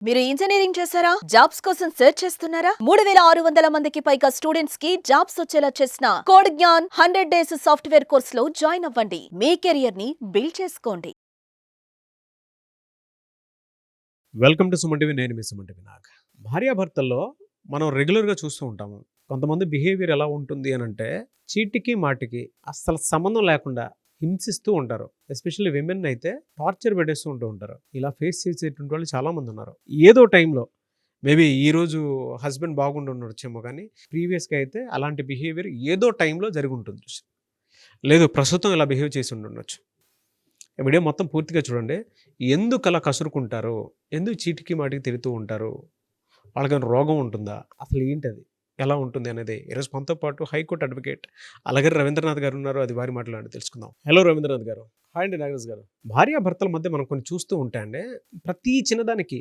మీరు ఇంజనీరింగ్ చేశారా? జాబ్స్ కోసం సెర్చ్ చేస్తున్నారా? 3600 మందికి పైగా స్టూడెంట్స్ కి జాబ్స్ వచ్చేలా చేసిన code Gyan 100 days software course లో జాయిన్ అవ్వండి. మీ కెరియర్ ని బిల్డ్ చేసుకోండి. Welcome to Suman TV. నేను మీ సుమన్ టీవీ నాగ్. భార్యాభర్తల్లో మనం రెగ్యులర్గా చూస్తూ ఉంటాము. కొంతమంది బిహేవియర్ ఎలా ఉంటుంది అని అంటే చీటికి మాటికి అస్సలు సంబంధం లేకుండా హింసిస్తూ ఉంటారు. ఎస్పెషల్లీ విమెన్ అయితే టార్చర్ పెట్టేస్తూ ఉంటారు. ఇలా ఫేస్ చేసేటువంటి వాళ్ళు చాలామంది ఉన్నారు. ఏదో టైంలో మేబీ ఈరోజు హస్బెండ్ బాగుండి ఉండొచ్చేమో, కానీ ప్రీవియస్గా అయితే అలాంటి బిహేవియర్ ఏదో టైంలో జరిగి ఉంటుంది. లేదు ప్రస్తుతం ఇలా బిహేవ్ చేసి ఉండొచ్చు. వీడియో మొత్తం పూర్తిగా చూడండి. ఎందుకు అలా కసురుకుంటారు, ఎందుకు చీటికి మాటికి తిరుగుతూ ఉంటారు, వాళ్ళకి రోగం ఉంటుందా, అసలు ఏంటది, ఎలా ఉంటుంది అనేది ఈరోజు మనతో పాటు హైకోర్టు అడ్వకేట్ అలాగే రవీంద్రనాథ్ గారు ఉన్నారు. అది వారి మాట్లాడి తెలుసుకుందాం. హలో రవీంద్రనాథ్ గారు. హాయ్ అండి నాగరాజ్ గారు. భార్యాభర్తల మధ్య మనం కొన్ని చూస్తూ ఉంటాయండి. ప్రతి చిన్నదానికి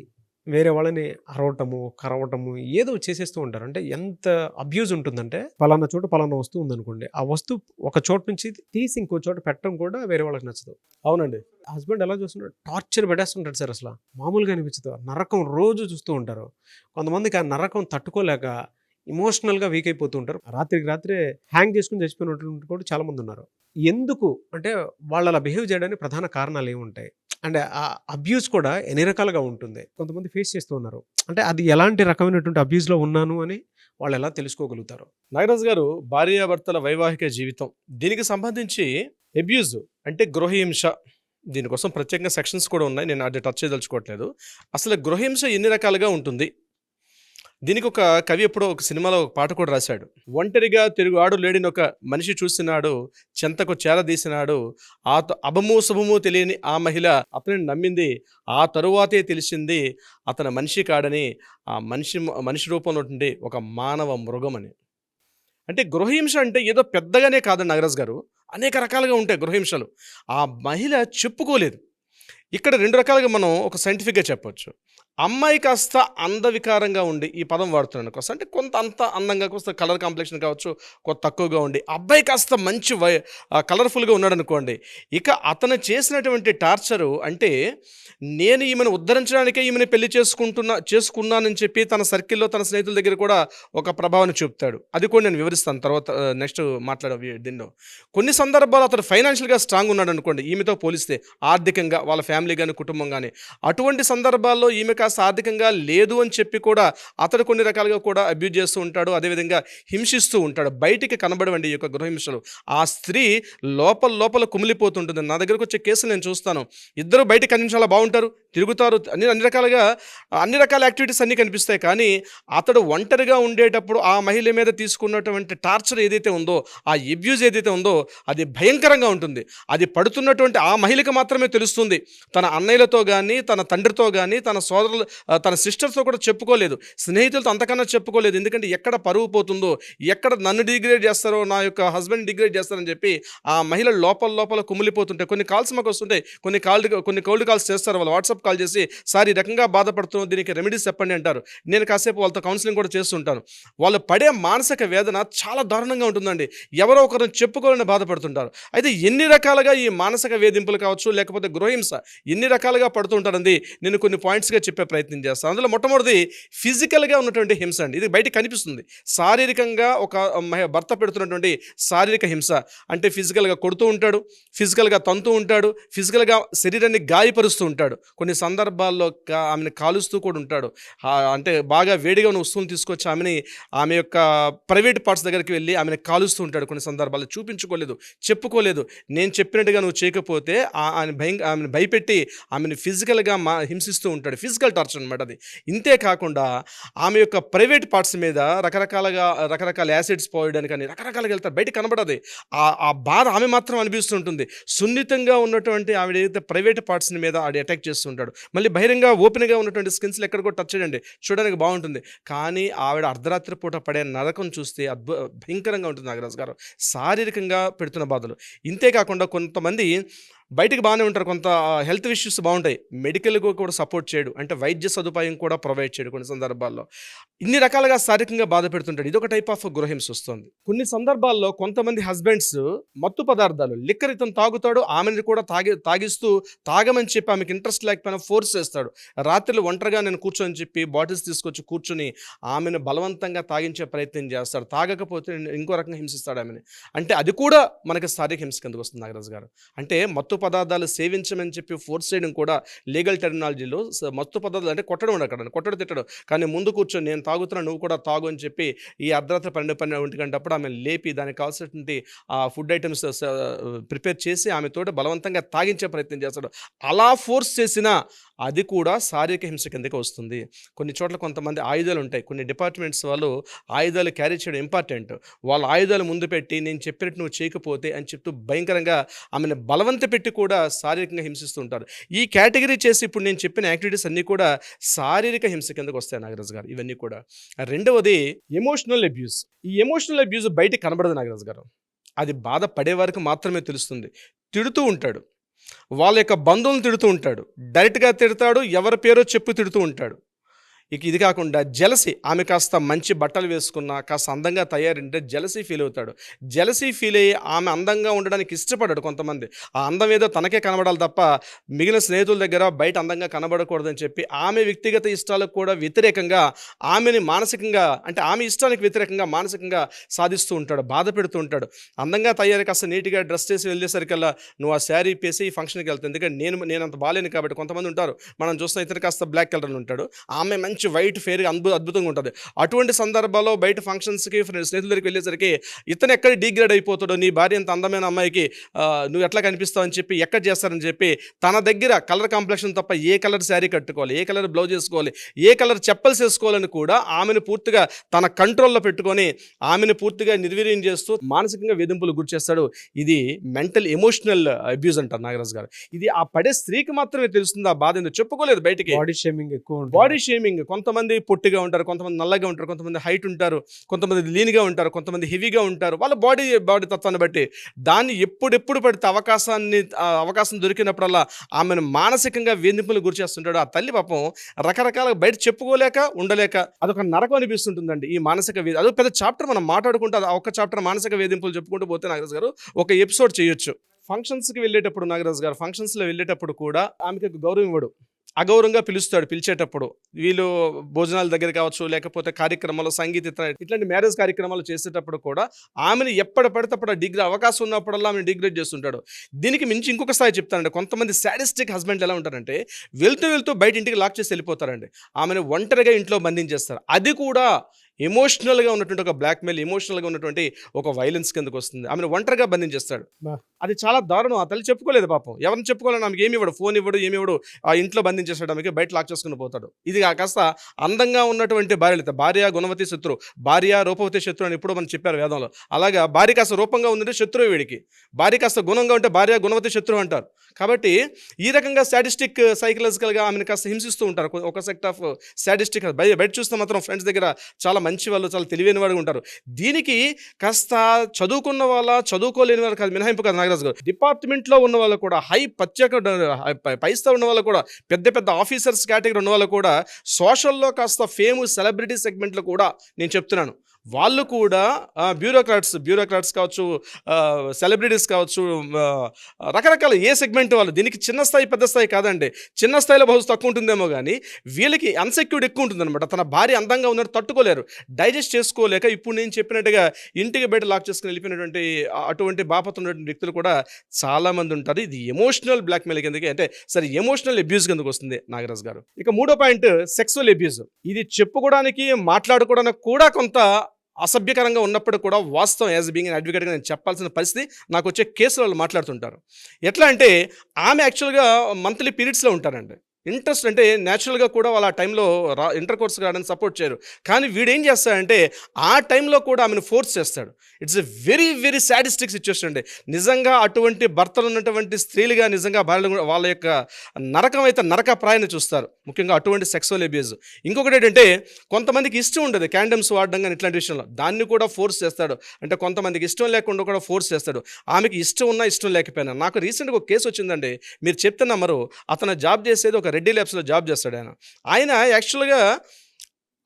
వేరే వాళ్ళని అరవటము, కరవటము ఏదో చేసేస్తూ ఉంటారు. అంటే ఎంత అబ్యూజ్ ఉంటుందంటే, పలానా చోట పలానా వస్తువు ఉందనుకోండి, ఆ వస్తువు ఒక చోట నుంచి తీసి ఇంకో చోట పెట్టడం కూడా వేరే వాళ్ళకి నచ్చదు. అవునండి. హస్బెండ్ ఎలా చూస్తున్నాడు, టార్చర్ పెట్టేస్తుంటాడు సార్. అసలు మామూలుగా అనిపించదు. నరకం రోజు చూస్తూ ఉంటారు. కొంతమందికి ఆ నరకం తట్టుకోలేక ఎమోషనల్గా వీక్ అయిపోతూ ఉంటారు. రాత్రికి రాత్రే హ్యాంగ్ చేసుకుని చచ్చిపోయినటువంటి కూడా చాలా మంది ఉన్నారు. ఎందుకు అంటే వాళ్ళు అలా బిహేవ్ చేయడానికి ప్రధాన కారణాలు ఏముంటాయి అంటే ఆ అబ్యూస్ కూడా ఎన్ని రకాలుగా ఉంటుంది. కొంతమంది ఫేస్ చేస్తూ ఉన్నారు. అంటే అది ఎలాంటి రకమైనటువంటి అబ్యూస్లో ఉన్నాను అని వాళ్ళు ఎలా తెలుసుకోగలుగుతారు? నాగరాజు గారు, భార్యాభర్తల వైవాహిక జీవితం దీనికి సంబంధించి అబ్యూజ్ అంటే గృహహింస, దీనికోసం ప్రత్యేకంగా సెక్షన్స్ కూడా ఉన్నాయి. నేను అది టచ్ చేయదలుచుకోవట్లేదు. అసలు గృహహింస ఎన్ని రకాలుగా ఉంటుంది? దీనికి ఒక కవి ఎప్పుడో ఒక సినిమాలో ఒక పాట కూడా రాశాడు. ఒంటరిగా తిరుగుడు లేడిని ఒక మనిషి చూసినాడు, చెంతకు చేరదీసినాడు, అభము శుభము తెలియని ఆ మహిళ అతనిని నమ్మింది, ఆ తరువాతే తెలిసింది అతను మనిషి కాడని, ఆ మనిషి రూపంలో ఉండే ఒక మానవ మృగమని. అంటే గృహహింస అంటే ఏదో పెద్దగానే కాదండి నాగరాజ్ గారు, అనేక రకాలుగా ఉంటాయి గృహహింసలు. ఆ మహిళ చెప్పుకోలేదు. ఇక్కడ రెండు రకాలుగా మనం ఒక సైంటిఫిక్గా చెప్పొచ్చు. అమ్మాయి కాస్త అందవికారంగా ఉండి, ఈ పదం వాడుతున్నాను కాస్త అంటే కొంత అంత అందంగా, కొంత కలర్ కాంప్లెక్షన్ కావచ్చు, కొంత తక్కువగా ఉండి, అబ్బాయి కాస్త మంచి కలర్ఫుల్గా ఉన్నాడు అనుకోండి, ఇక అతను చేసినటువంటి టార్చరు అంటే నేను ఈమెను ఉద్ధరించడానికే ఈమెను పెళ్లి చేసుకున్నానని చెప్పి తన సర్కిల్లో తన స్నేహితుల దగ్గర కూడా ఒక ప్రభావాన్ని చూపుతాడు. అది కూడా నేను వివరిస్తాను తర్వాత నెక్స్ట్ మాట్లాడే దీనిలో. కొన్ని సందర్భాలు అతను ఫైనాన్షియల్గా స్ట్రాంగ్ ఉన్నాడు అనుకోండి, ఈమెతో పోలిస్తే ఆర్థికంగా వాళ్ళ ఫ్యామిలీ కానీ కుటుంబం కానీ, అటువంటి సందర్భాల్లో ఈమె కాస్త ఆర్థికంగా లేదు అని చెప్పి కూడా అతడు కొన్ని రకాలుగా కూడా అబ్యూజ్ చేస్తూ ఉంటాడు, అదేవిధంగా హింసిస్తూ ఉంటాడు. బయటికి కనబడవండి ఈ యొక్క గృహహింసలు. ఆ స్త్రీ లోపల కుమిలిపోతుంటుంది. నా దగ్గరకు వచ్చే కేసులు నేను చూస్తాను. ఇద్దరు బయటికి అన్ని నిమిషాలు బాగుంటారు, తిరుగుతారు, అన్ని రకాల యాక్టివిటీస్ అన్నీ కనిపిస్తాయి. కానీ అతడు ఒంటరిగా ఉండేటప్పుడు ఆ మహిళ మీద తీసుకున్నటువంటి టార్చర్ ఏదైతే ఉందో, ఆ అబ్యూజ్ ఏదైతే ఉందో, అది భయంకరంగా ఉంటుంది. అది పడుతున్నటువంటి ఆ మహిళకి మాత్రమే తెలుస్తుంది. తన అన్నయ్యలతో కానీ, తన తండ్రితో కానీ, తన సోదరులు, తన సిస్టర్స్తో కూడా చెప్పుకోలేదు, స్నేహితులతో అంతకన్నా చెప్పుకోలేదు. ఎందుకంటే ఎక్కడ పరువు పోతుందో, ఎక్కడ నన్ను డిగ్రేడ్ చేస్తారో, నా యొక్క హస్బెండ్ డిగ్రేడ్ చేస్తారని చెప్పి ఆ మహిళ లోపల కుమిలిపోతుంటాయి. కొన్ని కాల్స్ మాకు వస్తుంటాయి, కొన్ని కోల్డ్ కాల్స్ చేస్తారు. వాళ్ళు వాట్సాప్ కాల్ చేసి, సార్ ఈ రకంగా బాధపడుతున్నాం, దీనికి రెమెడీస్ చెప్పండి అంటారు. నేను కాసేపు వాళ్ళతో కౌన్సిలింగ్ కూడా చేస్తుంటాను. వాళ్ళు పడే మానసిక వేదన చాలా దారుణంగా ఉంటుందండి. ఎవరో ఒకరిని చెప్పుకోవాలని బాధపడుతుంటారు. అయితే ఎన్ని రకాలుగా ఈ మానసిక వేధింపులు కావచ్చు, లేకపోతే గృహహింస ఎన్ని రకాలుగా పడుతుంటారండి, నేను కొన్ని పాయింట్స్గా చెప్పే ప్రయత్నం చేస్తాను. అందులో మొట్టమొదటి ఫిజికల్గా ఉన్నటువంటి హింస అండి. ఇది బయట కనిపిస్తుంది. శారీరకంగా ఒక భర్త పెడుతున్నటువంటి శారీరక హింస అంటే ఫిజికల్గా కొడుతూ ఉంటాడు, ఫిజికల్గా తంతూ ఉంటాడు, ఫిజికల్గా శరీరాన్ని గాయపరుస్తూ ఉంటాడు. కొన్ని సందర్భాల్లో ఆమెను కాలుస్తూ కూడా ఉంటాడు. అంటే బాగా వేడిగా ఉన్న వస్తువులు తీసుకొచ్చి ఆమె యొక్క ప్రైవేట్ పార్ట్స్ దగ్గరికి వెళ్ళి ఆమెను కాలుస్తూ ఉంటాడు. కొన్ని సందర్భాల్లో చూపించుకోలేదు, చెప్పుకోలేదు. నేను చెప్పినట్టుగా నువ్వు చేయకపోతే ఆమెను భయపెట్టి ఆమెను ఫిజికల్గా హింసిస్తూ ఉంటాడు. ఫిజికల్ టార్చర్ అనమాట అది. ఇంతే కాకుండా ఆమె యొక్క ప్రైవేట్ పార్ట్స్ మీద రకరకాల యాసిడ్స్ పోయడానికి కానీ రకరకాలుగా వెళ్తారు. బయట కనబడదు. ఆ బాధ ఆమె మాత్రం అనిపిస్తుంటుంది. సున్నితంగా ఉన్నటువంటి ఆవిడ ఏదైతే ప్రైవేట్ పార్ట్స్ మీద ఆవిడ అటాక్ చేస్తుంటాడు. మళ్ళీ బహిరంగ ఓపెన్గా ఉన్నటువంటి స్కిన్స్లో ఎక్కడ కూడా టచ్ చేయండి, చూడడానికి బాగుంటుంది. కానీ ఆవిడ అర్ధరాత్రి పూట పడే నరకం చూస్తే భయంకరంగా ఉంటుంది నాగరాజు గారు. శారీరకంగా పెడుతున్న బాధలు. ఇంతే కాకుండా కొంతమంది బయటికి బాగానే ఉంటారు, కొంత హెల్త్ ఇష్యూస్ బాగుంటాయి, మెడికల్గా కూడా సపోర్ట్ చేయడు, అంటే వైద్య సదుపాయం కూడా ప్రొవైడ్ చేయడు కొన్ని సందర్భాల్లో. ఇన్ని రకాలుగా శారీరకంగా బాధ పెడుతుంటాడు. ఇదొక టైప్ ఆఫ్ గృహహింస వస్తుంది. కొన్ని సందర్భాల్లో కొంతమంది హస్బెండ్స్ మత్తు పదార్థాలు, లిక్కర్ ఇతను తాగుతాడు, ఆమెను కూడా తాగిస్తూ తాగమని చెప్పి ఆమెకి ఇంట్రెస్ట్ లేకపోయినా ఫోర్స్ చేస్తాడు. రాత్రులు ఒంటరిగా నేను కూర్చొని చెప్పి బాటిల్స్ తీసుకొచ్చి కూర్చొని ఆమెను బలవంతంగా తాగించే ప్రయత్నం చేస్తాడు. తాగకపోతే ఇంకో రకంగా హింసిస్తాడు ఆమెని. అంటే అది కూడా మనకి శారీరక హింస కిందకు వస్తుంది నాగరాజు గారు. అంటే మత్తు పదార్థాలు సేవించమని చెప్పి ఫోర్స్ చేయడం కూడా లీగల్ టెర్మినాలజీలో మత్తు పదార్థాలు అంటే కొట్టడం ఉండదు, కొట్టడం తిట్టడం, కానీ ముందు కూర్చొని నేను తాగుతున్నా నువ్వు కూడా తాగు అని చెప్పి ఈ అర్ధరాత్రి 12 గంటప్పుడు ఆమె లేపి దానికి కావాల్సినటువంటి ఫుడ్ ఐటమ్స్ ప్రిపేర్ చేసి ఆమెతోటి బలవంతంగా తాగించే ప్రయత్నం చేస్తాడు. అలా ఫోర్స్ చేసినా అది కూడా శారీరక హింస కిందకి వస్తుంది. కొన్ని చోట్ల కొంతమంది ఆయుధాలు ఉంటాయి, కొన్ని డిపార్ట్మెంట్స్ వాళ్ళు ఆయుధాలు క్యారీ చేయడం ఇంపార్టెంట్, వాళ్ళ ఆయుధాలు ముందు పెట్టి నేను చెప్పినట్టు నువ్వు చేయకపోతే అని చెప్తూ భయంకరంగా ఆమెను బలవంత పెట్టి కూడా శారీరకంగా హింసిస్తూ ఉంటారు. ఈ కేటగిరీ చేసి ఇప్పుడు నేను చెప్పిన యాక్టివిటీస్ అన్నీ కూడా శారీరక హింస కిందకు వస్తాయి నాగరాజు గారు. ఇవన్నీ కూడా. రెండవది ఎమోషనల్ అబ్యూస్. ఈ ఎమోషనల్ అబ్యూస్ బయటికి కనబడదు నాగరాజు గారు, అది బాధ పడే వారికి మాత్రమే తెలుస్తుంది. తిడుతూ ఉంటాడు, వాళ్ళ యొక్క బంధువులను తిడుతూ ఉంటాడు, డైరెక్ట్గా తిడతాడు, ఎవరి పేరో చెప్పు తిడుతూ ఉంటాడు. ఇక ఇది కాకుండా జెలసీ, ఆమె కాస్త మంచి బట్టలు వేసుకున్నా కాస్త అందంగా తయారంటే జెలసీ ఫీల్ అవుతాడు. జెలసీ ఫీల్ అయ్యి ఆమె అందంగా ఉండడానికి ఇష్టపడ్డాడు. కొంతమంది ఆ అందం ఏదో తనకే కనబడాలి తప్ప మిగిలిన స్నేహితుల దగ్గర బయట అందంగా కనబడకూడదని చెప్పి ఆమె వ్యక్తిగత ఇష్టాలకు కూడా వ్యతిరేకంగా ఆమెని మానసికంగా, అంటే ఆమె ఇష్టానికి వ్యతిరేకంగా మానసికంగా సాధిస్తూ ఉంటాడు, బాధ పెడుతూ ఉంటాడు. అందంగా తయారు కాస్త నీట్గా డ్రెస్ చేసి వెళ్ళేసరికల్లా నువ్వు ఆ శారీ పేసి ఈ ఫంక్షన్కి వెళ్తావు, ఎందుకంటే నేను అంత బాగాలేను కాబట్టి. కొంతమంది ఉంటారు, మనం చూస్తున్న ఇతను కాస్త బ్లాక్ కలర్ ఉంటాడు, ఆమె మంచి వైట్ ఫేర్ అద్భుతంగా ఉంటుంది. అటువంటి సందర్భాల్లో బయట ఫంక్షన్స్కి స్నేహితుల దగ్గరికి వెళ్ళేసరికి ఇతను ఎక్కడ డిగ్రేడ్ అయిపోతాడో, నీ భార్య అంత అందమైన అమ్మాయికి నువ్వు ఎట్లా కనిపిస్తావు అని చెప్పి ఎక్కడ చేస్తారని చెప్పి తన దగ్గర కలర్ కాంప్లెక్షన్ తప్ప ఏ కలర్ శారీ కట్టుకోవాలి, ఏ కలర్ బ్లౌజ్ వేసుకోవాలి, ఏ కలర్ చెప్పల్స్ వేసుకోవాలని కూడా ఆమెను పూర్తిగా తన కంట్రోల్లో పెట్టుకొని ఆమెను పూర్తిగా నిర్వీర్యం చేస్తూ మానసికంగా వేధింపులు గురి చేస్తాడు. ఇది మెంటల్ ఎమోషనల్ అబ్యూస్ అంటారు నాగరాజు గారు. ఇది ఆ పడే స్త్రీకి మాత్రమే తెలుస్తుంది, ఆ బాధ ఎందుకు చెప్పుకోలేదు బయటికి. బాడీ షేమింగ్ ఎక్కువ, బాడీ షేమింగ్. కొంతమంది పొట్టిగా ఉంటారు, కొంతమంది నల్లగా ఉంటారు, కొంతమంది హైట్ ఉంటారు, కొంతమంది లీన్గా ఉంటారు, కొంతమంది హెవీగా ఉంటారు. వాళ్ళ బాడీ తత్వాన్ని బట్టి దాన్ని ఎప్పుడు పడితే అవకాశం దొరికినప్పుడల్లా ఆమెను మానసికంగా వేధింపులు గురి చేస్తుంటాడు. ఆ తల్లి పాపం రకరకాల బయట చెప్పుకోలేక ఉండలేక అదొక నరకం అనిపిస్తుంటుందండి ఈ మానసిక వేది. అదొక పెద్ద చాప్టర్ మనం మాట్లాడుకుంటే ఒక చాప్టర్ మానసిక వేధింపులు చెప్పుకుంటూ పోతే నాగరాజు గారు ఒక ఎపిసోడ్ చేయొచ్చు. ఫంక్షన్స్కి వెళ్ళేటప్పుడు నాగరాజు గారు, ఫంక్షన్స్లో వెళ్ళేటప్పుడు కూడా ఆమెకి గౌరవం ఇవ్వడు, అగౌరవంగా పిలుస్తాడు. పిలిచేటప్పుడు వీళ్ళు భోజనాల దగ్గర కావచ్చు, లేకపోతే కార్యక్రమాలు, సంగీత ఇట్లాంటి మ్యారేజ్ కార్యక్రమాలు చేసేటప్పుడు కూడా ఆమెను ఎప్పుడు పడితే అప్పుడు అవకాశం ఉన్నప్పుడల్లా ఆమెను డిగ్రేడ్ చేస్తుంటాడు. దీనికి మించి ఇంకొక స్థాయి చెప్తానండి, కొంతమంది సాడిస్టిక్ హస్బెండ్ ఎలా ఉంటారంటే వెళ్తూ బయట ఇంటికి లాక్ చేసి వెళ్ళిపోతారండి, ఆమెను ఒంటరిగా ఇంట్లో బంధించేస్తారు. అది కూడా ఎమోషనల్గా ఉన్నటువంటి ఒక బ్లాక్మెయిల్, ఎమోషనల్గా ఉన్నటువంటి ఒక వైలెన్స్ కిందకు వస్తుంది. ఆమెను ఒంటరిగా బంధించేస్తాడు. అది చాలా దారుణం. ఆ తల్లి చెప్పుకోలేదు పాపం, ఎవరిని చెప్పుకోవాలని ఆమెకి ఏమి ఇవ్వడు, ఫోన్ ఇవ్వడు, ఏమి ఇవ్వడు, ఆ ఇంట్లో బంధించేస్తాడు, ఆమెకి బయట లాక్ చేసుకుని పోతాడు. ఇది కాస్త అందంగా ఉన్నటువంటి భార్య గుణవతి శత్రు, భార్య రూపవతి శత్రు అని ఇప్పుడు మనం చెప్పారు వేదంలో. అలాగా భార్య కాస్త రూపంగా ఉందంటే శత్రువు వీడికి, భార్య కాస్త గుణంగా ఉంటే భార్య గుణవతి శత్రువు అంటారు. కాబట్టి ఈ రకంగా సాడిస్టిక్ సైకలాజికల్గా ఆమెను కాస్త హింసిస్తూ ఉంటారు ఒక సెక్ట్ ఆఫ్ సాడిస్టిక్. బయట చూస్తే మాత్రం ఫ్రెండ్స్ దగ్గర చాలా మంచి వాళ్ళు, చాలా తెలివైన వాడు ఉంటారు. దీనికి కాస్త చదువుకున్న వాళ్ళ, చదువుకోలేని వాళ్ళు కాదు, మినహాయింపు కాదు నాగరాజు గారు. డిపార్ట్మెంట్లో ఉన్న వాళ్ళు కూడా, పైస్తా ఉన్న వాళ్ళు కూడా, పెద్ద ఆఫీసర్స్ కేటగిరీ ఉన్న వాళ్ళు కూడా, సోషల్లో కాస్త ఫేమస్ సెలబ్రిటీ సెగ్మెంట్లో కూడా నేను చెప్తున్నాను, వాళ్ళు కూడా బ్యూరోక్రాట్స్ కావచ్చు, సెలబ్రిటీస్ కావచ్చు, రకరకాల ఏ సెగ్మెంట్ వాళ్ళు. దీనికి చిన్న స్థాయి పెద్ద స్థాయి కాదండి, చిన్న స్థాయిలో బహుశా తక్కువ ఉంటుందేమో కానీ వీళ్ళకి అన్సెక్యూర్డ్ ఎక్కువ ఉంటుందన్నమాట. తన భార్య అందంగా ఉన్నట్టు తట్టుకోలేరు, డైజెస్ట్ చేసుకోలేక ఇప్పుడు నేను చెప్పినట్టుగా ఇంటికి బయట లాక్ చేసుకుని వెళ్ళిపోయినటువంటి అటువంటి బాపత ఉన్నటువంటి వ్యక్తులు కూడా చాలామంది ఉంటారు. ఇది ఎమోషనల్ బ్లాక్మెయిల్ కిందకి, అంటే సరే ఎమోషనల్ అబ్యూస్ కిందకు వస్తుంది నాగరాజు గారు. ఇక మూడో పాయింట్ సెక్సువల్ అబ్యూస్. ఇది చెప్పుకోవడానికి, మాట్లాడుకోవడానికి కూడా కొంత అసభ్యకరంగా ఉన్నప్పుడు కూడా వాస్తవం యాజ్ బీయింగ్ అడ్వకేట్గా నేను చెప్పాల్సిన పరిస్థితి నాకు వచ్చే కేసులు వాళ్ళు మాట్లాడుతుంటారు. ఎట్లా అంటే ఆమె యాక్చువల్గా మంత్లీ పీరియడ్స్లో ఉంటారండి, ఇంట్రెస్ట్ అంటే న్యాచురల్గా కూడా వాళ్ళ ఆ టైంలో ఇంటర్ కోర్స్ కావడానికి సపోర్ట్ చేయరు. కానీ వీడేం చేస్తాడంటే ఆ టైంలో కూడా ఆమెను ఫోర్స్ చేస్తాడు. It's a very very sadistic situation అండి. నిజంగా అటువంటి భర్తలు ఉన్నటువంటి స్త్రీలుగా నిజంగా భార్యలు వాళ్ళ యొక్క నరకం అయితే నరక ప్రాయాన్ని చూస్తారు, ముఖ్యంగా అటువంటి సెక్సువల్ అబ్యూజ్. ఇంకొకటి ఏంటంటే కొంతమందికి ఇష్టం ఉండదు క్యాండమ్స్ వాడడం కానీ ఇట్లాంటి విషయంలో, దాన్ని కూడా ఫోర్స్ చేస్తాడు. అంటే కొంతమందికి ఇష్టం లేకుండా కూడా ఫోర్స్ చేస్తాడు. ఆమెకి ఇష్టం ఉన్నా ఇష్టం లేకపోయినా. నాకు రీసెంట్గా ఒక కేసు వచ్చిందండి, మీరు చెప్తే నమ్మరు. అతను జాబ్ చేసేది ఒక రెడ్డి ల్యాబ్స్లో జాబ్ చేస్తాడు. ఆయన యాక్చువల్గా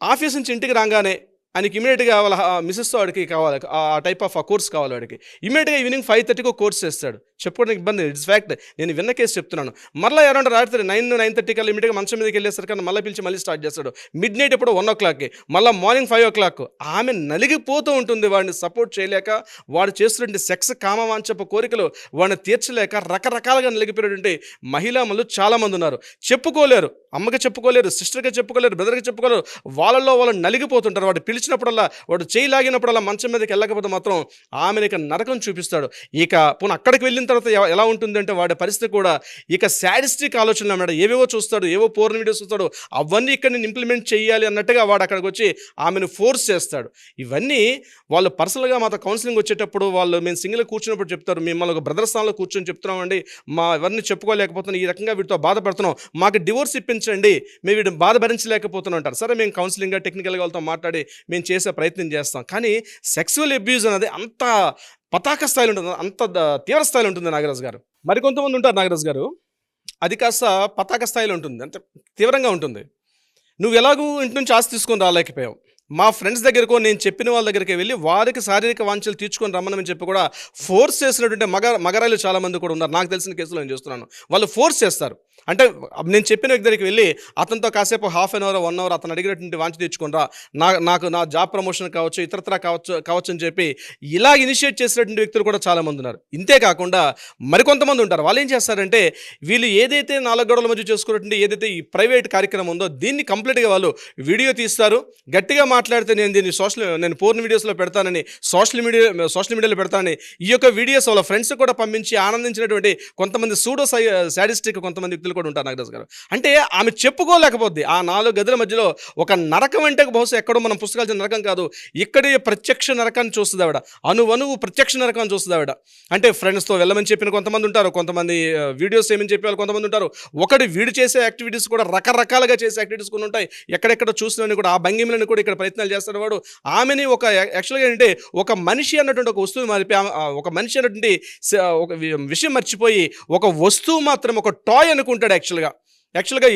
ఆఫీస్ నుంచి ఇంటికి రాగానే ఆయనకి ఇమీడియట్గా వాళ్ళ మిస్సెస్తో వాడికి కావాలి ఆ టైప్ ఆఫ్ ఆ కోర్స్ కావాలి వాడికి. ఇమీడియట్గా ఈవినింగ్ 5:30కి ఒక కోర్స్ చేస్తాడు. చెప్పుకోవడానికి ఇబ్బంది, ఇట్స్ ఫ్యాక్ట్, నేను విన్న కేసు చెప్తున్నాను. మళ్ళీ అరౌండ్ రాత్రి 9-9:30 కల్లా ఇమీడియట్గా మంచం మీదకి వెళ్ళేసరికి మళ్ళీ పిలిచి మళ్ళీ స్టార్ట్ చేస్తాడు. మిడ్ నైట్ ఎప్పుడు 1 o'clockకి, మళ్ళీ మార్నింగ్ 5 o'clock. ఆమె నలిగిపోతూ ఉంటుంది. వాడిని సపోర్ట్ చేయలేక, వాడు చేస్తున్నటువంటి సెక్స్ కామవాంఛపు కోరికలు వాడిని తీర్చలేక రకరకాలుగా నలిగిపోయినటువంటి మహిళామణులు చాలామంది ఉన్నారు. చెప్పుకోలేరు, అమ్మకి చెప్పుకోలేరు, సిస్టర్కి చెప్పుకోలేరు, బ్రదర్కి చెప్పుకోలేరు. వాళ్ళలో వాళ్ళు నలిగిపోతుంటారు. వాడు పిలిచినప్పుడల్లా, వాడు చేయి లాగినప్పుడల్లా మంచం మీదకి వెళ్ళకపోతే మాత్రం ఆమెను ఇక నరకం చూపిస్తాడు. ఇక పోనీ అక్కడికి వెళ్ళిన తర్వాత ఎలా ఉంటుందంటే వాడి పరిస్థితి కూడా ఇక సాడిస్టిక్ ఆలోచనలు అన్నమాట. ఏవేవో చూస్తాడు, ఏవో పోర్న్ వీడియోస్ చూస్తాడు, అవన్నీ ఇక్కడ నేను ఇంప్లిమెంట్ చేయాలి అన్నట్టుగా వాడు అక్కడికి వచ్చి ఆమెను ఫోర్స్ చేస్తాడు. ఇవన్నీ వాళ్ళు పర్సనల్గా మాతో కౌన్సిలింగ్ వచ్చేటప్పుడు వాళ్ళు మేము సింగిల్గా కూర్చున్నప్పుడు చెప్తారు, మిమ్మల్ని ఒక బ్రదర్ స్థానంలో కూర్చొని చెప్తున్నామండి, మా ఎవరిని చెప్పుకోలేకపోతున్నాం, ఈ రకంగా వీటితో బాధపడుతున్నాం, మాకు డివోర్స్ ఇప్పించండి, మేము వీటిని బాధ భరించలేకపోతున్నాం అంటారు. సరే, మేము కౌన్సిలింగ్గా టెక్నికల్గా వాళ్ళతో మాట్లాడి మేము చేసే ప్రయత్నం చేస్తాం. కానీ సెక్సువల్ అబ్యూజ్ అనేది అంత పతాక స్థాయిలో ఉంటుంది, అంత తీవ్ర స్థాయిలో ఉంటుంది నాగరాజు గారు. మరికొంతమంది ఉంటారు నాగరాజు గారు, అది కాస్త పతాక స్థాయిలో ఉంటుంది, అంత తీవ్రంగా ఉంటుంది. నువ్వు ఎలాగూ ఇంటి నుంచి ఆస్తి తీసుకొని రాలేకపోయావు, మా ఫ్రెండ్స్ దగ్గరకో నేను చెప్పిన వాళ్ళ దగ్గరికి వెళ్ళి వారికి శారీరక వాంఛలు తీర్చుకొని రమ్మని చెప్పి కూడా ఫోర్స్ చేసినటువంటి మగరాయిలు చాలామంది కూడా ఉన్నారు. నాకు తెలిసిన కేసులో నేను చూస్తున్నాను. వాళ్ళు ఫోర్స్ చేస్తారు. అంటే నేను చెప్పిన వ్యక్తి దగ్గరికి వెళ్ళి అతనితో కాసేపు 1/2 hour 1 hour అతను అడిగినటువంటి వాంఛ తెచ్చుకుని రా, నాకు నా జాబ్ ప్రమోషన్ కావచ్చు, ఇతరత్రా కావచ్చు అని చెప్పి ఇలా ఇనిషియేట్ చేసినటువంటి వ్యక్తులు కూడా చాలామంది ఉన్నారు. ఇంతే కాకుండా మరికొంతమంది ఉంటారు. వాళ్ళు ఏం చేస్తారంటే వీళ్ళు ఏదైతే 4 గోడల మధ్య చేసుకున్నటువంటి ఏదైతే ఈ ప్రైవేట్ కార్యక్రమం ఉందో దీన్ని కంప్లీట్గా వాళ్ళు వీడియో తీస్తారు. గట్టిగా మాట్లాడితే నేను దీన్ని నేను పోర్న్ వీడియోస్లో పెడతానని, సోషల్ మీడియాలో పెడతానని ఈ యొక్క వీడియోస్ వాళ్ళ ఫ్రెండ్స్ కూడా పంపించి ఆనందించినటువంటి కొంతమంది సూడో సాడిస్టిక్ కొంతమంది వ్యక్తులు కూడా ఉంటారు నాగరాజు గారు. అంటే ఆమె చెప్పుకోలేకపోద్ది. ఆ 4 గదుల మధ్యలో ఒక నరకం అంటే బహుశా ఎక్కడో మనం పుస్తకాలు నరకం కాదు, ఇక్కడే ప్రత్యక్ష నరకాన్ని చూస్తుంది ఆవిడ. అణువణువు ప్రత్యక్ష నరకాన్ని చూస్తుంది ఆవిడ. అంటే ఫ్రెండ్స్తో వెళ్ళమని చెప్పిన కొంతమంది ఉంటారు, కొంతమంది వీడియోస్ ఏమని చెప్పే వాళ్ళు కొంతమంది ఉంటారు. ఒకటి వీడు చేసే యాక్టివిటీస్ కూడా రకరకాలుగా చేసే యాక్టివిటీస్ కొన్ని ఉంటాయి. ఎక్కడెక్కడ చూసినని కూడా ఆ భంగిమలను కూడా ఇక్కడ ప్రయత్నాలు చేస్తాడు వాడు. ఆమెని ఒక యాక్చువల్గా ఏంటంటే ఒక మనిషి అన్నటువంటి ఒక వస్తువు మారిపోయి ఒక మనిషి అన్నటువంటి ఒక విషయం మర్చిపోయి ఒక వస్తువు మాత్రం ఒక టాయ్ అనుకుంటాడు. యాక్చువల్గా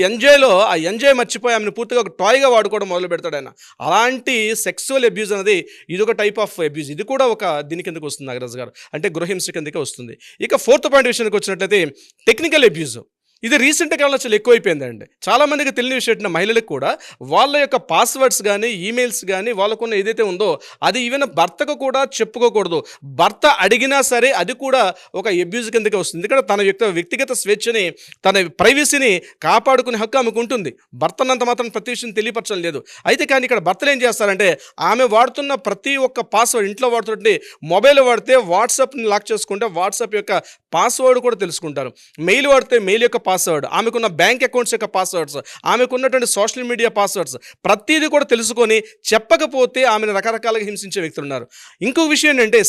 ఆ ఎంజాయ్ మర్చిపోయి ఆమెను పూర్తిగా ఒక టాయ్గా వాడుకోవడం మొదలు పెడతాడు ఆయన. అలాంటి సెక్సువల్ అబ్యూజ్ అనేది ఇది ఒక టైప్ ఆఫ్ అబ్యూజ్. ఇది కూడా ఒక దీని కిందకు వస్తుంది నాగరాజు గారు, అంటే గృహహింస కిందకే వస్తుంది. ఇక 4th పాయింట్ విషయానికి వచ్చినట్లయితే టెక్నికల్ అబ్యూజ్. ఇది రీసెంట్ కాలంలో చాలా ఎక్కువైపోయిందండి. చాలామందికి తెలియని విషయం, మహిళలకు కూడా వాళ్ళ యొక్క పాస్వర్డ్స్ కానీ ఈమెయిల్స్ కానీ వాళ్ళకున్న ఏదైతే ఉందో అది ఈవెన్ భర్తకు కూడా చెప్పుకోకూడదు. భర్త అడిగినా సరే అది కూడా ఒక అబ్యూజ్ కిందకే వస్తుంది. ఎందుకంటే తన వ్యక్తిగత స్వేచ్ఛని, తన ప్రైవసీని కాపాడుకునే హక్కు ఆమెకు ఉంటుంది. భర్తనంత మాత్రం ప్రతి విషయం తెలియపరచడం లేదు. అయితే కానీ ఇక్కడ భర్తలు ఏం చేస్తారంటే ఆమె వాడుతున్న ప్రతి ఒక్క పాస్వర్డ్, ఇంట్లో వాడుతుంటే మొబైల్ వాడితే వాట్సాప్ని లాక్ చేసుకుంటే వాట్సాప్ యొక్క పాస్వర్డ్ కూడా తెలుసుకుంటారు. మెయిల్ వాడితే మెయిల్ యొక్క పాస్వర్డ్, ఆమెకున్న బ్యాంక్ అకౌంట్స్ యొక్క పాస్వర్డ్స్, ఆమెకున్నటువంటి సోషల్ మీడియా పాస్వర్డ్స్ ప్రతిదీ కూడా తెలుసుకొని చెప్పకపోతే ఆమెను రకరకాలుగా హింసించే వ్యక్తులు ఉన్నారు. ఇంకొక విషయం ఏంటంటే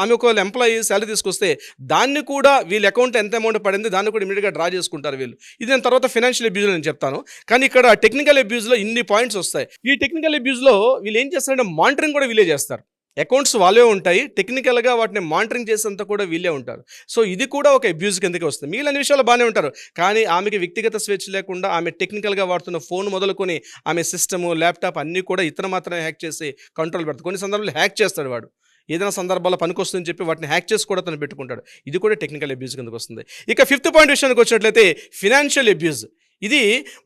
ఆమె ఒక ఎంప్లాయీ శాలరీ తీసుకొస్తే దాన్ని కూడా వీళ్ళ అకౌంట్ ఎంత అమౌంట్ పడింది దాన్ని కూడా ఇమీడియట్గా డ్రా చేసుకుంటారు వీళ్ళు. ఇది నేను తర్వాత ఫైనాన్షియల్ అబ్యూజ్లో నేను చెప్తాను. కానీ ఇక్కడ టెక్నికల్ అబ్యూజ్లో ఇన్ని పాయింట్స్ వస్తాయి. ఈ టెక్నికల్ అబ్యూజ్లో వీళ్ళు ఏం చేస్తారంటే మానిటరింగ్ కూడా వీళ్ళే చేస్తారు. అకౌంట్స్ వాళ్ళే ఉంటాయి, టెక్నికల్గా వాటిని మానిటరింగ్ చేసేంత కూడా వీళ్ళే ఉంటారు. సో ఇది కూడా ఒక అబ్యూజ్ కిందకి వస్తుంది. మిగిలిన విషయాలు బాగానే ఉంటారు, కానీ ఆమెకి వ్యక్తిగత స్వేచ్ఛ లేకుండా ఆమె టెక్నికల్గా వాడుతున్న ఫోన్ మొదలుకొని ఆమె సిస్టము, ల్యాప్టాప్ అన్నీ కూడా ఇతను మాత్రమే హ్యాక్ చేసి కంట్రోల్ పెడతాడు. కొన్ని సందర్భాలు హ్యాక్ చేస్తాడు వాడు, ఏదైనా సందర్భాల్లో పనికొస్తుందని చెప్పి వాటిని హ్యాక్ చేసి కూడా తను పెట్టుకుంటాడు. ఇది కూడా టెక్నికల్ అబ్యూజ్ కిందకి వస్తుంది. ఇక 5th పాయింట్ విషయానికి వచ్చినట్లయితే ఫినాన్షియల్ అబ్యూజ్. ఇది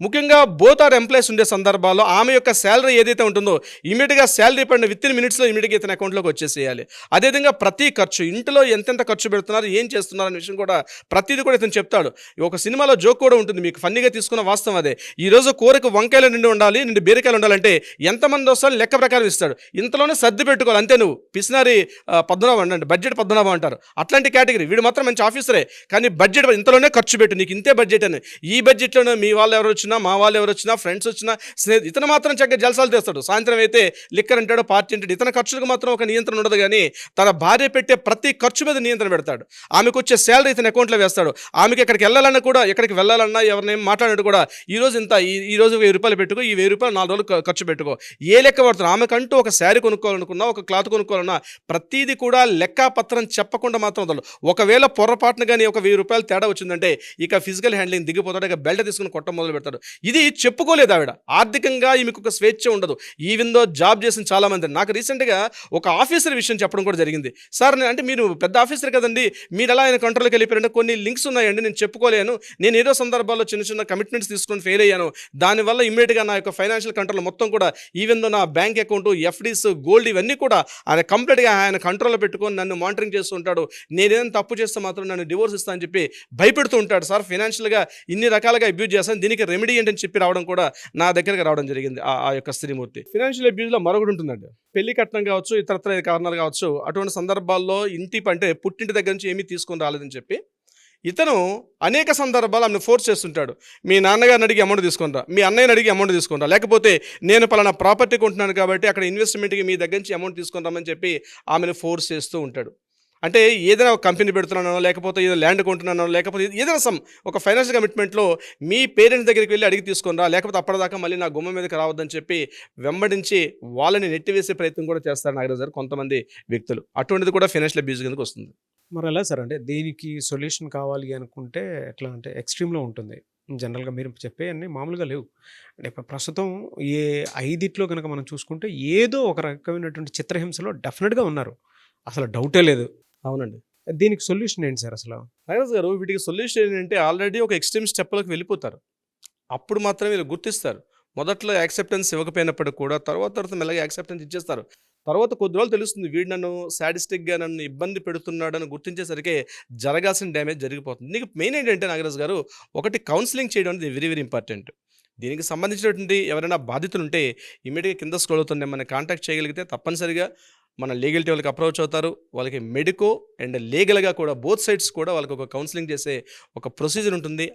ముఖ్యంగా బోత్ ఆర్ ఎంప్లాయీస్ ఉండే సందర్భాల్లో ఆమె యొక్క శాలరీ ఏదైతే ఉంటుందో ఇమీడియట్గా శాలరీ పడిన వితిన్ మినిట్స్లో ఇమీడియట్గా ఇతని అకౌంట్లోకి వచ్చేసేయాలి. అదేవిధంగా ప్రతి ఖర్చు, ఇంట్లో ఎంతెంత ఖర్చు పెడుతున్నారు, ఏం చేస్తున్నారు అనే విషయం కూడా ప్రతిదీ కూడా ఇతను చెప్తాడు. ఒక సినిమాలో జోక్ కూడా ఉంటుంది, మీకు ఫన్నీగా తీసుకున్న వాస్తవం అదే. ఈరోజు కూరకు వంకాయలు నిండి ఉండాలి, నిండి బీరకాయలు ఉండాలంటే ఎంతమంది వస్తారో లెక్క ప్రకారం ఇస్తాడు. ఇంతలోనే సర్ది పెట్టుకోవాలి అంతే. నువ్వు పిసినారి పద్మనాభం అంటే బడ్జెట్ పద్మనాభం అంటారు, అట్లాంటి కేటగిరీ. వీడు మాత్రం మంచి ఆఫీసరే, కానీ బడ్జెట్ ఇంతలోనే ఖర్చు పెట్టు, నీకు ఇంతే బడ్జెట్ అని. ఈ బడ్జెట్లోనే మీ వాళ్ళు ఎవరు వచ్చినా, మా వాళ్ళు ఎవరు వచ్చినా, ఫ్రెండ్స్ వచ్చినా, ఇతను మాత్రం చక్కగా జలసాలు తెస్తాడు. సాయంత్రం అయితే లిక్కర్ అంటాడు, పార్టీ అంటాడు. ఇతని ఖర్చులకు మాత్రం ఒక నియంత్రణ ఉండదు, కానీ తన భార్య పెట్టే ప్రతి ఖర్చు మీద నియంత్రణ పెడతాడు. ఆమెకు వచ్చే శాలరీ ఇతని అకౌంట్లో వేస్తాడు. ఆమెకి ఎక్కడికి వెళ్ళాలన్నా కూడా, ఎక్కడికి వెళ్ళాలన్నా ఎవరినేం మాట్లాడాడు కూడా, ఈ రోజు ఇంత, ఈ రోజు 1000 రూపాయలు పెట్టుకో, ఈ 1000 రూపాయలు 4 రోజులు ఖర్చు పెట్టుకో, ఏ లెక్క పడుతుంది. ఆమెకంటూ ఒక శారీ కొనుక్కోవాలనుకున్నా, ఒక క్లాత్ కొనుక్కోవాలన్నా ప్రతిదీ కూడా లెక్కాపత్రం చెప్పకుండా మాత్రం వదలడు. ఒకవేళ పొరపాటున కానీ ఒక 1000 రూపాయలు తేడా వచ్చిందంటే ఇక ఫిజికల్ హ్యాండ్లింగ్ దిగిపోతాడు, ఇక బెల్ట్ తీసుకుని కొట్టం మొదలు పెడతాడు. ఇది చెప్పుకోలేదు ఆవిడ. ఆర్థికంగా ఈమెకు ఒక స్వేచ్ఛ ఉండదు. ఈవెన్ దో జాబ్ చేసిన చాలా మంది. నాకు రీసెంట్గా ఒక ఆఫీసర్ విషయం చెప్పడం కూడా జరిగింది. సార్ అంటే మీరు పెద్ద ఆఫీసర్ కదండి, మీరు ఎలా ఆయన కంట్రోల్కి వెళ్ళిపోయారంటే కొన్ని లింక్స్ ఉన్నాయండి, నేను చెప్పుకోలేను, నేను ఏదో సందర్భాల్లో చిన్న చిన్న కమిట్మెంట్స్ తీసుకొని ఫెయిల్ అయ్యాను, దానివల్ల ఇమ్మీడియట్గా నా యొక్క ఫైనాన్షియల్ కంట్రోల్ మొత్తం కూడా, ఈవెన్ దో నా బ్యాంక్ అకౌంట్, ఎఫ్డీస్, గోల్డ్ ఇవన్నీ కూడా ఆయన కంప్లీట్గా ఆయన కంట్రోల్లో పెట్టుకొని నన్ను మానిటరింగ్ చేస్తూ ఉంటాడు. నేనేదైనా తప్పు చేస్తే మాత్రం నన్ను డివోర్స్ ఇస్తా అని చెప్పి భయపెడుతూ ఉంటాడు. సార్ ఫైనాన్షియల్గా ఇన్ని రకాలుగా అబ్యూజ్ చేస్తాను, దీనికి రెమెడీ ఏంటని చెప్పి రావడం కూడా నా దగ్గరకు రావడం జరిగింది ఆ యొక్క స్త్రీమూర్తి. ఫైనాన్షియల్ అబ్యూజ్లో మరొకటి ఉంటుందండి. పెళ్లి కట్నం కావచ్చు, ఇతరత్ర కారణాలు కావచ్చు, అటువంటి సందర్భాల్లో అంటే పుట్టింటి దగ్గర నుంచి ఏమీ తీసుకొని రాలేదని చెప్పి ఇతను అనేక సందర్భాలు ఆమెను ఫోర్స్ చేస్తుంటాడు. మీ నాన్నగారిని అడిగి అమౌంట్ తీసుకుని రా, మీ అన్నయ్యని అడిగి అమౌంట్ తీసుకుని రా, లేకపోతే నేను పలానా ప్రాపర్టీ కొంటున్నాను కాబట్టి అక్కడ ఇన్వెస్ట్మెంట్కి మీ దగ్గర నుంచి అమౌంట్ తీసుకొని రమ్మని చెప్పి ఆమెను ఫోర్స్ చేస్తూ ఉంటాడు. అంటే ఏదైనా ఒక కంపెనీ పెడుతున్నానో, లేకపోతే ఏదో ల్యాండ్ కొంటున్నానో, లేకపోతే ఏదైనా ఒక ఫైనాన్షియల్ కమిట్మెంట్లో మీ పేరెంట్స్ దగ్గరికి వెళ్ళి అడిగి తీసుకొని రా, లేకపోతే అప్పటిదాకా మళ్ళీ నా గుమ్మ మీదకి రావద్దని చెప్పి వెంబడించి వాళ్ళని నెట్టివేసే ప్రయత్నం కూడా చేస్తారు నాగరాజు గారు కొంతమంది వ్యక్తులు. అటువంటిది కూడా ఫైనాన్షియల్ అబ్యూజ్ కిందకి వస్తుంది. మరి ఎలా సార్, అంటే దీనికి సొల్యూషన్ కావాలి అనుకుంటే ఎట్లా, అంటే ఎక్స్ట్రీమ్లో ఉంటుంది జనరల్గా. మీరు చెప్పే అన్నీ మామూలుగా లేవు. అంటే ప్రస్తుతం ఏ 5 కనుక మనం చూసుకుంటే ఏదో ఒక రకమైనటువంటి చిత్రహింసలో డెఫినెట్గా ఉన్నారు, అసలు డౌటే లేదు. అవునండి. దీనికి సొల్యూషన్ ఏంటి సార్ అసలు? నాగరాజు గారు, వీటికి సొల్యూషన్ ఏంటంటే ఆల్రెడీ ఒక ఎక్స్ట్రీమ్ స్టెప్లకు వెళ్ళిపోతారు. అప్పుడు మాత్రమే వీళ్ళు గుర్తిస్తారు. మొదట్లో యాక్సెప్టెన్స్ ఇవ్వకపోయినప్పటికీ కూడా తర్వాత మెల్లగా యాక్సెప్టెన్స్ ఇచ్చేస్తారు. తర్వాత కొద్ది రోజులు తెలుస్తుంది, వీడు నన్ను సాడిస్టిక్గా నన్ను ఇబ్బంది పెడుతున్నాడని గుర్తించేసరికి జరగాల్సిన డ్యామేజ్ జరిగిపోతుంది. నీకు మెయిన్ ఏంటంటే నాగరాజు గారు, ఒకటి కౌన్సిలింగ్ చేయడం అనేది వెరీ వెరీ ఇంపార్టెంట్. దీనికి సంబంధించినటువంటి ఎవరైనా బాధితులు ఉంటే ఇమీడియట్గా కింద స్క్రోల్ అవుతుంది, మనం కాంటాక్ట్ చేయగలిగితే తప్పనిసరిగా మన లీగల్ వాళ్ళకి అప్రోచ్ అవుతారు. వాళ్ళకి మెడికో అండ్ లీగల్గా కూడా బోత్ సైడ్స్ కూడా వాళ్ళకి ఒక కౌన్సిలింగ్ చేసే ఒక ప్రొసీజర్ ఉంటుంది.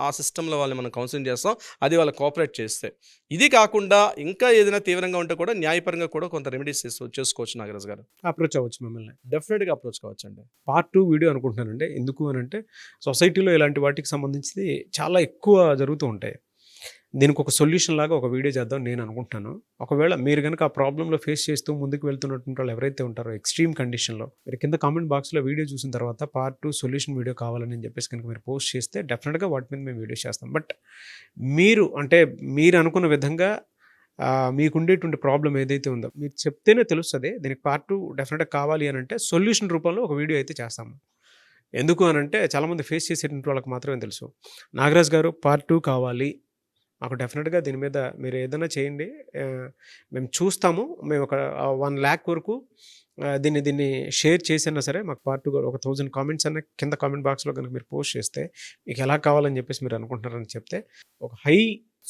ఆ సిస్టంలో వాళ్ళని మనం కౌన్సిలింగ్ చేస్తాం, అది వాళ్ళు కోఆపరేట్ చేస్తే. ఇది కాకుండా ఇంకా ఏదైనా తీవ్రంగా ఉంటే కూడా న్యాయపరంగా కూడా కొంత రెమెడీస్ చేసుకోవచ్చు నాగరాజు గారు. అప్రోచ్ అవ్వచ్చు మిమ్మల్ని? డెఫినెట్గా అప్రోచ్ కావచ్చు అండి. పార్ట్ 2 వీడియో అనుకుంటున్నానండి. ఎందుకు అని అంటే సొసైటీలో ఇలాంటి వాటికి సంబంధించి చాలా ఎక్కువ జరుగుతూ ఉంటాయి. దీనికి ఒక సొల్యూషన్ లాగా ఒక వీడియో చేద్దాం నేను అనుకుంటున్నాను. ఒకవేళ మీరు కనుక ఆ ప్రాబ్లంలో ఫేస్ చేస్తూ ముందుకు వెళ్తున్నటువంటి వాళ్ళు ఎవరైతే ఉంటారో ఎక్స్ట్రీమ్ కండిషన్లో, మీరు కింద కామెంట్ బాక్స్లో వీడియో చూసిన తర్వాత పార్ట్ 2 సొల్యూషన్ వీడియో కావాలని చెప్పేసి కనుక మీరు పోస్ట్ చేస్తే డెఫినెట్గా వాటి మీద మేము వీడియో చేస్తాం. బట్ మీరు అనుకున్న విధంగా మీకుండేటువంటి ప్రాబ్లం ఏదైతే ఉందో మీరు చెప్తేనే తెలుస్తుంది. దీనికి పార్ట్ 2 డెఫినెట్గా కావాలి అని అంటే సొల్యూషన్ రూపంలో ఒక వీడియో అయితే చేస్తాము. ఎందుకు అని అంటే చాలామంది ఫేస్ చేసేటువంటి వాళ్ళకి మాత్రమే తెలుసు. నాగరాజు గారు పార్ట్ 2 కావాలి, మాకు డెఫినెట్గా దీని మీద మీరు ఏదైనా చేయండి, మేము చూస్తాము, మేము ఒక 1 lakh వరకు దీన్ని షేర్ చేసినా సరే మాకు పార్ట్ 2 ఒక 1000 కామెంట్స్ అన్న కింద కామెంట్ బాక్స్లో కనుక మీరు పోస్ట్ చేస్తే మీకు ఎలా కావాలని చెప్పేసి మీరు అనుకుంటున్నారని చెప్తే ఒక హై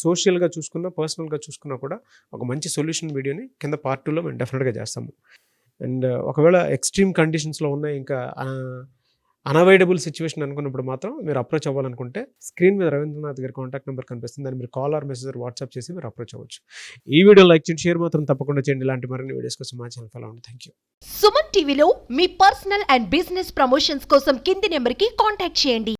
సోషల్గా చూసుకున్నా పర్సనల్గా చూసుకున్నా కూడా ఒక మంచి సొల్యూషన్ వీడియోని కింద పార్ట్ 2లో మేము డెఫినెట్గా చేస్తాము. అండ్ ఒకవేళ ఎక్స్ట్రీమ్ కండిషన్స్లో ఉన్న ఇంకా అన్అవాయిడబుల్ సిచ్యువేషన్ అనుకున్నప్పుడు మాత్రం మీరు అప్రోచ్ అవ్వాలనుకుంటే స్క్రీన్ మీద రవీంద్రనాథ్ గారి కాంటాక్ట్ నెంబర్ కనిపిస్తుంది, దాన్ని మీరు కాల్ ఆర్ మెసేజ్ వాట్సాప్ చేసి మీరు అప్రోచ్ అవ్వచ్చు. ఈ వీడియో లైక్ చేయండి, షేర్ మాత్రం తప్పకుండా చేయండి. ఇలాంటి మరిన్ని వీడియోస్ కోసం మా ఛానల్ ఫాలో అవ్వండి. Thank you. సుమన్ టీవీలో మీ పర్సనల్ అండ్ బిజినెస్ ప్రమోషన్స్ కోసం కింది నెంబర్కి కాంటాక్ట్ చేయండి.